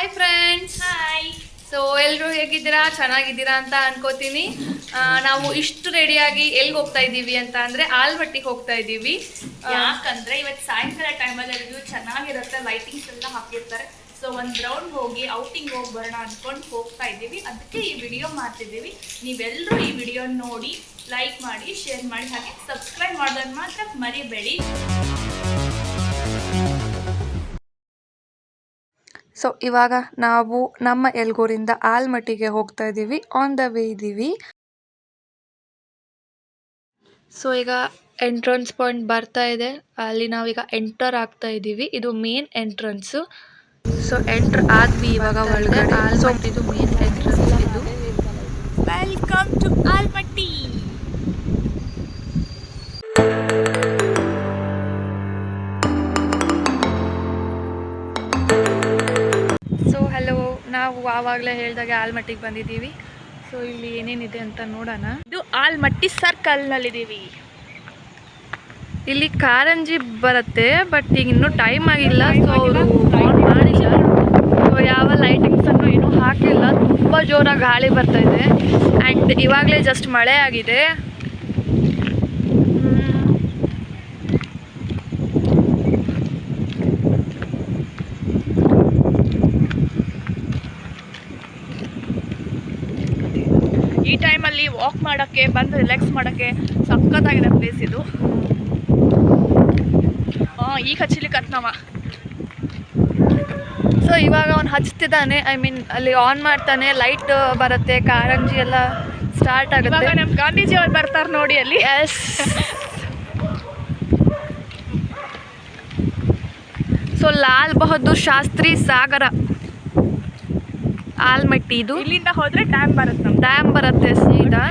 Hi friends. Hi. So ಎಲ್ಲರೂ ಹೇಗಿದ್ದೀರಾ? ಚೆನ್ನಾಗಿದ್ದೀರಾ ಅಂತ ಅನ್ಕೋತೀನಿ. ನಾವು ಇಷ್ಟು ರೆಡಿಯಾಗಿ ಎಲ್ಲಿಗೆ ಹೋಗ್ತಾ ಇದ್ದೀವಿ ಅಂತ ಅಂದರೆ ಆಲ್ಮಟ್ಟಿಗೆ ಹೋಗ್ತಾ ಇದ್ದೀವಿ. ಯಾಕಂದ್ರೆ ಇವತ್ತು ಸಾಯಂಕಾಲ ಟೈಮಲ್ಲಿ ರಿವ್ಯೂ ಚೆನ್ನಾಗಿರುತ್ತೆ, ಲೈಟಿಂಗ್ಸ್ ಎಲ್ಲ ಹಾಕಿರ್ತಾರೆ. ಸೊ ಒಂದು ರೌಂಡ್ ಹೋಗಿ ಔಟಿಂಗ್ ಹೋಗಿ ಬರೋಣ ಅಂದ್ಕೊಂಡು ಹೋಗ್ತಾ ಇದ್ದೀವಿ. ಅದಕ್ಕೆ ಈ ವಿಡಿಯೋ ಮಾಡ್ತಿದ್ದೀವಿ. ನೀವೆಲ್ಲರೂ ಈ ವಿಡಿಯೋ ನೋಡಿ ಲೈಕ್ ಮಾಡಿ, ಶೇರ್ ಮಾಡಿ, ಹಾಗೆ ಸಬ್ಸ್ಕ್ರೈಬ್ ಮಾಡೋದನ್ನ ಮಾತ್ರ ಮರಿಬೇಡಿ. ಸೊ ಇವಾಗ ನಾವು ನಮ್ಮ ಯಲ್ಗೂರಿಂದ ಆಲ್ಮಟ್ಟಿಗೆ ಹೋಗ್ತಾ ಇದ್ದೀವಿ. ಆನ್ ದ ವೇ ಇದ್ದೀವಿ. ಸೊ ಈಗ ಎಂಟ್ರೆನ್ಸ್ ಪಾಯಿಂಟ್ ಬರ್ತಾ ಇದೆ. ಅಲ್ಲಿ ನಾವೀಗ ಎಂಟರ್ ಆಗ್ತಾ ಇದ್ದೀವಿ. ಇದು ಮೇನ್ ಎಂಟ್ರೆನ್ಸು. ಸೊ ಎಂಟರ್ ಆದ್ವಿ ಇವಾಗ ಒಳಗಡೆ. ಆಲ್ಮಟ್ಟಿದು ಮೇನ್ ಎಂಟ್ರೆನ್ಸ್ ಇದು. Welcome to Almatti. ಹಲೋ, ನಾವು ಆವಾಗಲೇ ಹೇಳಿದಾಗೆ ಆಲ್ಮಟ್ಟಿಗೆ ಬಂದಿದ್ದೀವಿ. ಸೊ ಇಲ್ಲಿ ಏನೇನಿದೆ ಅಂತ ನೋಡೋಣ. ಇದು ಆಲ್ಮಟ್ಟಿ ಸರ್ಕಲ್ನಲ್ಲಿದ್ದೀವಿ. ಇಲ್ಲಿ ಕಾರಂಜಿ ಬರುತ್ತೆ, ಬಟ್ ಈಗ ಇನ್ನೂ ಟೈಮ್ ಆಗಿಲ್ಲ. ಸೊ ಅವರು ಆನ್ ಮಾಡಿಲ್ಲ. ಸೊ ಯಾವ ಲೈಟಿಂಗ್ಸನ್ನು ಏನೂ ಹಾಕಿಲ್ಲ. ತುಂಬ ಜೋರಾಗಿ ಗಾಳಿ ಬರ್ತಾ ಇದೆ. ಆ್ಯಂಡ್ ಇವಾಗಲೇ ಜಸ್ಟ್ ಮಳೆ ಆಗಿದೆ. ಈ ಟೈಮಲ್ಲಿ ವಾಕ್ ಮಾಡೋಕ್ಕೆ, ಬಂದು ರಿಲ್ಯಾಕ್ಸ್ ಮಾಡೋಕ್ಕೆ ಸಖತ್ತಾಗಿದೆ ಪ್ಲೇಸ್ ಇದು. ಈಗ ಹಚ್ಚಲಿಕ್ಕತ್ನವ. ಸೊ ಇವಾಗ ಅವ್ನು ಹಚ್ತಿದ್ದಾನೆ. ಐ ಮೀನ್ ಅಲ್ಲಿ ಆನ್ ಮಾಡ್ತಾನೆ, ಲೈಟ್ ಬರುತ್ತೆ, ಕಾರಂಜಿ ಎಲ್ಲ ಸ್ಟಾರ್ಟ್ ಆಗುತ್ತೆ. ನಮ್ಮ ಗಾಂಧೀಜಿ ಅವ್ರು ಬರ್ತಾರೆ ನೋಡಿ ಅಲ್ಲಿ. ಎಸ್. ಸೊ ಲಾಲ್ ಬಹದ್ದೂರ್ ಶಾಸ್ತ್ರಿ ಸಾಗರ ಆಲ್ಮಟ್ಟಿ ಇದು. ಇಲ್ಲಿಂದ ಹೋದ್ರೆ ಡ್ಯಾಮ್ ಬರುತ್ತೆ, ಡ್ಯಾಮ್ ಬರುತ್ತೆ ಸೀದಾ.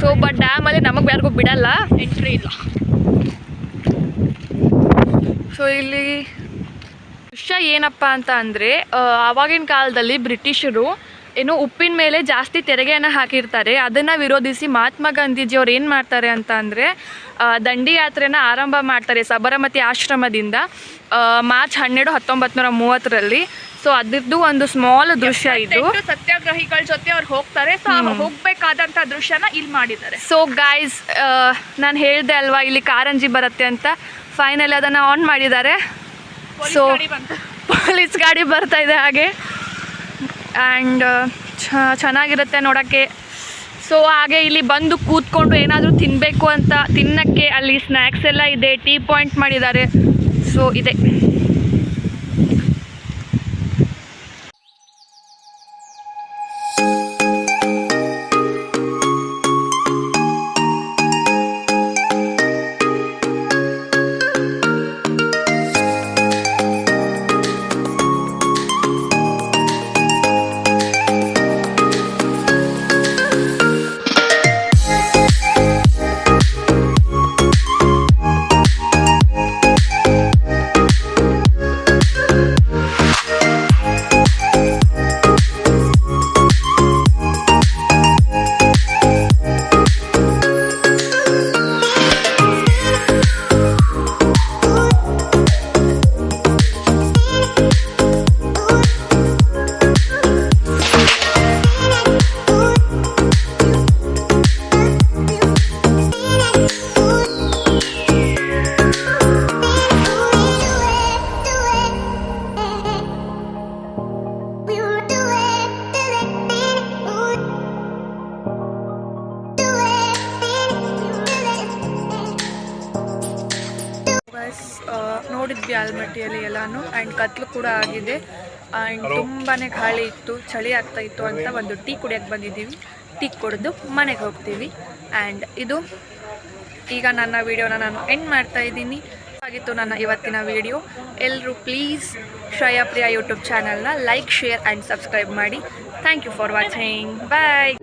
ಸೊ ಬಟ್ ಡ್ಯಾಮಲ್ಲಿ ನಮಗೆ ಯಾರಿಗೂ ಬಿಡಲ್ಲ, ಎಂಟ್ರಿ ಇಲ್ಲ. ಸೊ ಇಲ್ಲಿ ವಿಷಯ ಏನಪ್ಪ ಅಂತ ಅಂದರೆ, ಆವಾಗಿನ ಕಾಲದಲ್ಲಿ ಬ್ರಿಟಿಷರು ಏನು ಉಪ್ಪಿನ ಮೇಲೆ ಜಾಸ್ತಿ ತೆರಿಗೆಯನ್ನು ಹಾಕಿರ್ತಾರೆ. ಅದನ್ನು ವಿರೋಧಿಸಿ ಮಹಾತ್ಮ ಗಾಂಧೀಜಿಯವ್ರು ಏನು ಮಾಡ್ತಾರೆ ಅಂತ ಅಂದರೆ, ದಂಡಿ ಯಾತ್ರೆನ ಆರಂಭ ಮಾಡ್ತಾರೆ ಸಬರಮತಿ ಆಶ್ರಮದಿಂದ ಮಾರ್ಚ್ 12, 1930ರಲ್ಲಿ. ಸೊ ಅದ್ರದ್ದು ಒಂದು ಸ್ಮಾಲ್ ದೃಶ್ಯ ಇದು. ಸತ್ಯಾಗ್ರಹಿಗಳ ಜೊತೆ ಅವ್ರು ಹೋಗ್ತಾರೆ. ಸೊ ಹೋಗ್ಬೇಕಾದಂಥ ದೃಶ್ಯನ ಇಲ್ಲಿ ಮಾಡಿದ್ದಾರೆ. ಸೊ ಗೈಸ್, ನಾನು ಹೇಳಿದೆ ಅಲ್ವಾ ಇಲ್ಲಿ ಕಾರಂಜಿ ಬರುತ್ತೆ ಅಂತ. ಫೈನಲಿ ಅದನ್ನು ಆನ್ ಮಾಡಿದ್ದಾರೆ. ಸೊ ಪೊಲೀಸ್ ಗಾಡಿ ಬರ್ತಾ ಇದೆ ಹಾಗೆ. ಆ್ಯಂಡ್ ಚೆನ್ನಾಗಿರುತ್ತೆ ನೋಡೋಕ್ಕೆ. ಸೊ ಹಾಗೆ ಇಲ್ಲಿ ಬಂದು ಕೂತ್ಕೊಂಡು ಏನಾದರೂ ತಿನ್ನಬೇಕು ಅಂತ ತಿನ್ನೋಕ್ಕೆ ಅಲ್ಲಿ ಸ್ನ್ಯಾಕ್ಸ್ ಎಲ್ಲ ಇದೆ. ಟೀ ಪಾಯಿಂಟ್ ಮಾಡಿದ್ದಾರೆ. ಸೊ ಇದೆ. ನೋಡಿದ್ವಿ ಆಲ್ಮಟ್ಟಿಯಲ್ಲಿ ಎಲ್ಲಾನು. ಆ್ಯಂಡ್ ಕತ್ಲು ಕೂಡ ಆಗಿದೆ. ಆ್ಯಂಡ್ ತುಂಬಾ ಗಾಳಿ ಇತ್ತು, ಚಳಿ ಆಗ್ತಾ ಇತ್ತು ಅಂತ ಒಂದು ಟೀ ಕುಡಿಯೋಕ್ಕೆ ಬಂದಿದ್ದೀವಿ. ಟೀ ಕುಡಿದು ಮನೆಗೆ ಹೋಗ್ತೀವಿ. ಆ್ಯಂಡ್ ಇದು ಈಗ ನನ್ನ ವಿಡಿಯೋನ ನಾನು ಎಂಡ್ ಮಾಡ್ತಾ ಇದ್ದೀನಿ. ಆಗಿತ್ತು ನನ್ನ ಇವತ್ತಿನ ವಿಡಿಯೋ. ಎಲ್ಲರೂ ಪ್ಲೀಸ್ ಶ್ರೇಯಾ ಪ್ರಿಯಾ ಯೂಟ್ಯೂಬ್ ಚಾನಲ್ನ ಲೈಕ್, ಶೇರ್ ಆ್ಯಂಡ್ ಸಬ್ಸ್ಕ್ರೈಬ್ ಮಾಡಿ. Thank you for watching. Bye.